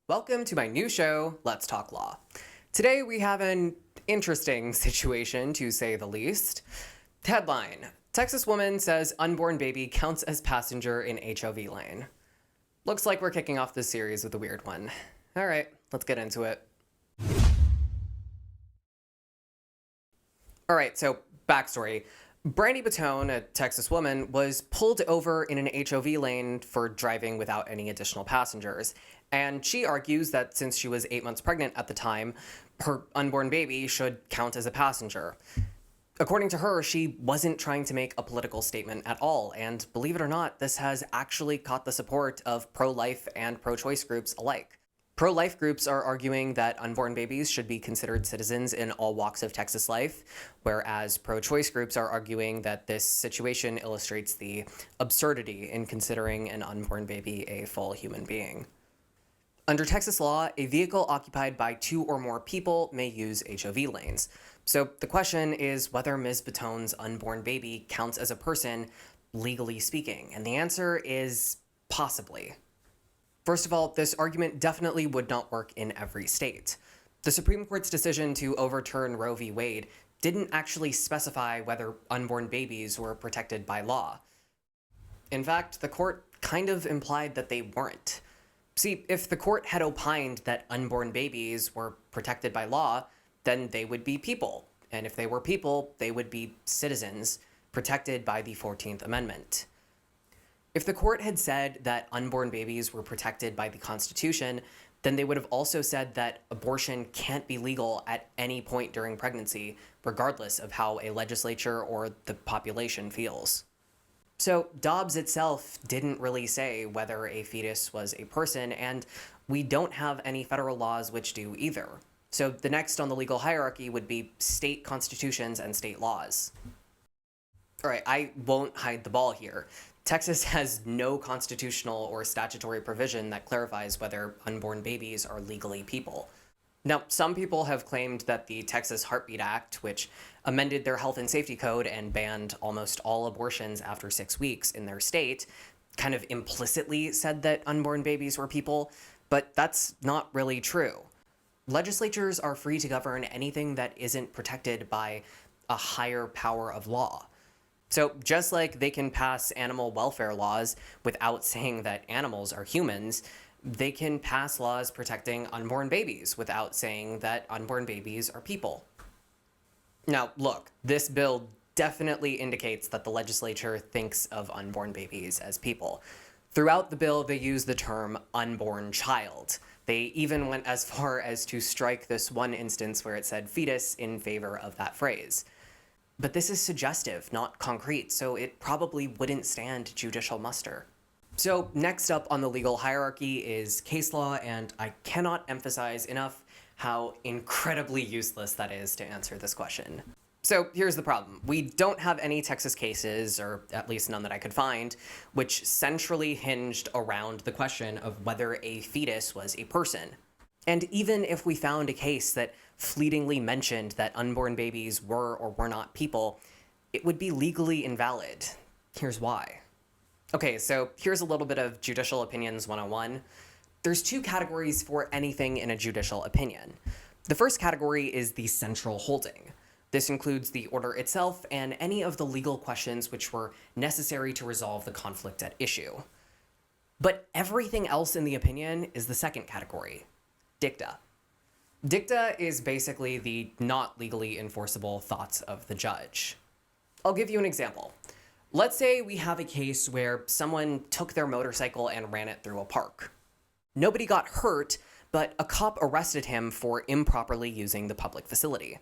Welcome to my new show, Let's Talk Law. Today we have an interesting situation, to say the least. Headline: Texas woman says unborn baby counts as passenger in HOV lane. Looks like we're kicking off this series with a weird one. All right, let's get into it. All right, so backstory. Brandy Bottone, a Texas woman, was pulled over in an HOV lane for driving without any additional passengers. And she argues that since she was 8 months pregnant at the time, her unborn baby should count as a passenger. According to her, she wasn't trying to make a political statement at all. And believe it or not, this has actually caught the support of pro-life and pro-choice groups alike. Pro-life groups are arguing that unborn babies should be considered citizens in all walks of Texas life, whereas pro-choice groups are arguing that this situation illustrates the absurdity in considering an unborn baby a full human being. Under Texas law, a vehicle occupied by 2 or more people may use HOV lanes. So the question is whether Ms. Bottone's unborn baby counts as a person, legally speaking, and the answer is possibly. First of all, this argument definitely would not work in every state. The Supreme Court's decision to overturn Roe v. Wade didn't actually specify whether unborn babies were protected by law. In fact, the court kind of implied that they weren't. See, if the court had opined that unborn babies were protected by law, then they would be people. And if they were people, they would be citizens, protected by the 14th Amendment. If the court had said that unborn babies were protected by the Constitution, then they would have also said that abortion can't be legal at any point during pregnancy, regardless of how a legislature or the population feels. So Dobbs itself didn't really say whether a fetus was a person, and we don't have any federal laws which do either. So the next on the legal hierarchy would be state constitutions and state laws. All right, I won't hide the ball here. Texas has no constitutional or statutory provision that clarifies whether unborn babies are legally people. Now, some people have claimed that the Texas Heartbeat Act, which amended their health and safety code and banned almost all abortions after 6 weeks in their state, kind of implicitly said that unborn babies were people, but that's not really true. Legislatures are free to govern anything that isn't protected by a higher power of law. So just like they can pass animal welfare laws without saying that animals are humans, they can pass laws protecting unborn babies without saying that unborn babies are people. Now, look, this bill definitely indicates that the legislature thinks of unborn babies as people. Throughout the bill, they use the term unborn child. They even went as far as to strike this one instance where it said fetus in favor of that phrase. But this is suggestive, not concrete, so it probably wouldn't stand judicial muster. So next up on the legal hierarchy is case law, and I cannot emphasize enough how incredibly useless that is to answer this question. So here's the problem. We don't have any Texas cases, or at least none that I could find, which centrally hinged around the question of whether a fetus was a person. And even if we found a case that fleetingly mentioned that unborn babies were or were not people, it would be legally invalid. Here's why. Okay, so here's a little bit of Judicial Opinions 101. There's 2 categories for anything in a judicial opinion. The first category is the central holding. This includes the order itself and any of the legal questions which were necessary to resolve the conflict at issue. But everything else in the opinion is the second category. Dicta. Dicta is basically the not legally enforceable thoughts of the judge. I'll give you an example. Let's say we have a case where someone took their motorcycle and ran it through a park. Nobody got hurt, but a cop arrested him for improperly using the public facility.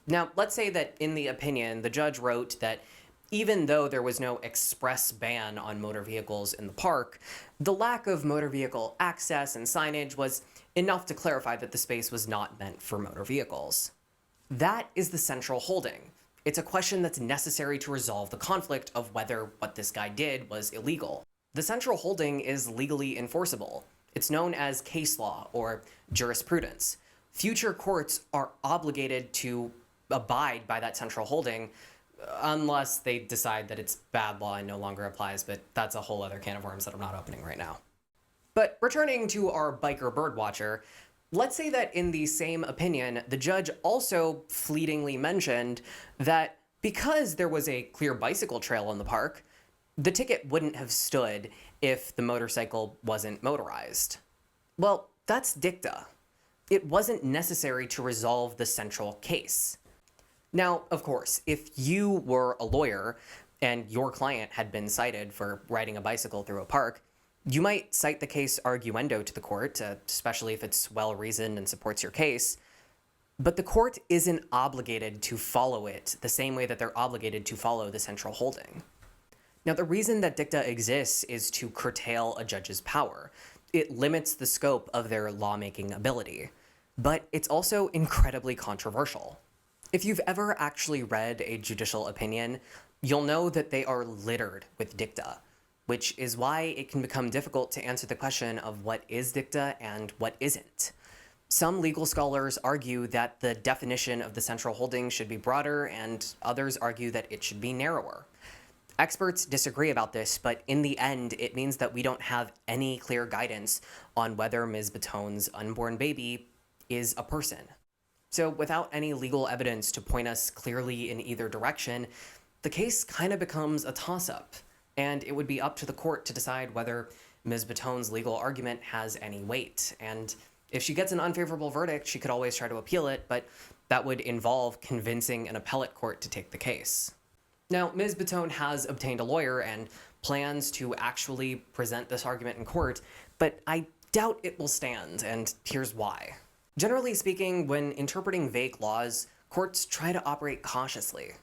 Now, let's say that in the opinion, the judge wrote that even though there was no express ban on motor vehicles in the park, the lack of motor vehicle access and signage was enough to clarify that the space was not meant for motor vehicles. That is the central holding. It's a question that's necessary to resolve the conflict of whether what this guy did was illegal. The central holding is legally enforceable. It's known as case law or jurisprudence. Future courts are obligated to abide by that central holding unless they decide that it's bad law and no longer applies, but that's a whole other can of worms that I'm not opening right now. But returning to our biker birdwatcher, let's say that in the same opinion, the judge also fleetingly mentioned that because there was a clear bicycle trail in the park, the ticket wouldn't have stood if the motorcycle wasn't motorized. Well, that's dicta. It wasn't necessary to resolve the central case. Now, of course, if you were a lawyer and your client had been cited for riding a bicycle through a park, you might cite the case arguendo to the court, especially if it's well-reasoned and supports your case, but the court isn't obligated to follow it the same way that they're obligated to follow the central holding. Now, the reason that dicta exists is to curtail a judge's power. It limits the scope of their lawmaking ability, but it's also incredibly controversial. If you've ever actually read a judicial opinion, you'll know that they are littered with dicta, which is why it can become difficult to answer the question of what is dicta and what isn't. Some legal scholars argue that the definition of the central holding should be broader, and others argue that it should be narrower. Experts disagree about this, but in the end, it means that we don't have any clear guidance on whether Ms. Bottone's unborn baby is a person. So without any legal evidence to point us clearly in either direction, the case kind of becomes a toss-up, and it would be up to the court to decide whether Ms. Bottone's legal argument has any weight. And if she gets an unfavorable verdict, she could always try to appeal it, but that would involve convincing an appellate court to take the case. Now, Ms. Bottone has obtained a lawyer and plans to actually present this argument in court, but I doubt it will stand, and here's why. Generally speaking, when interpreting vague laws, courts try to operate cautiously.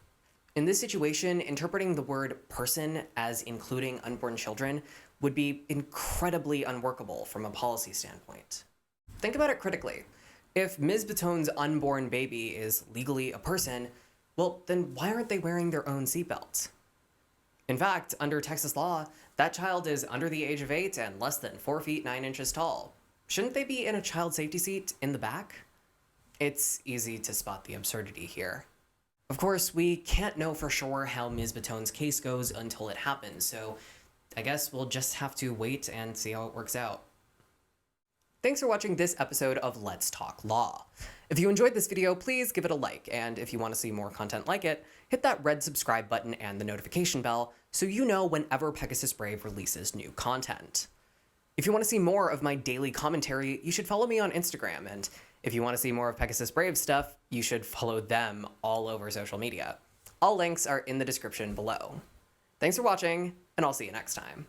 In this situation, interpreting the word person as including unborn children would be incredibly unworkable from a policy standpoint. Think about it critically. If Ms. Bottone's unborn baby is legally a person, well, then why aren't they wearing their own seatbelt? In fact, under Texas law, that child is under the age of 8 and less than 4 feet 9 inches tall. Shouldn't they be in a child safety seat in the back? It's easy to spot the absurdity here. Of course, we can't know for sure how Ms. Bottone's case goes until it happens, so I guess we'll just have to wait and see how it works out. Thanks for watching this episode of Let's Talk Law. If you enjoyed this video, please give it a like, and if you want to see more content like it, hit that red subscribe button and the notification bell so you know whenever Pegasus Brave releases new content. If you want to see more of my daily commentary, you should follow me on Instagram, and if you want to see more of Pegasus Brave stuff, you should follow them all over social media. All links are in the description below. Thanks for watching, and I'll see you next time.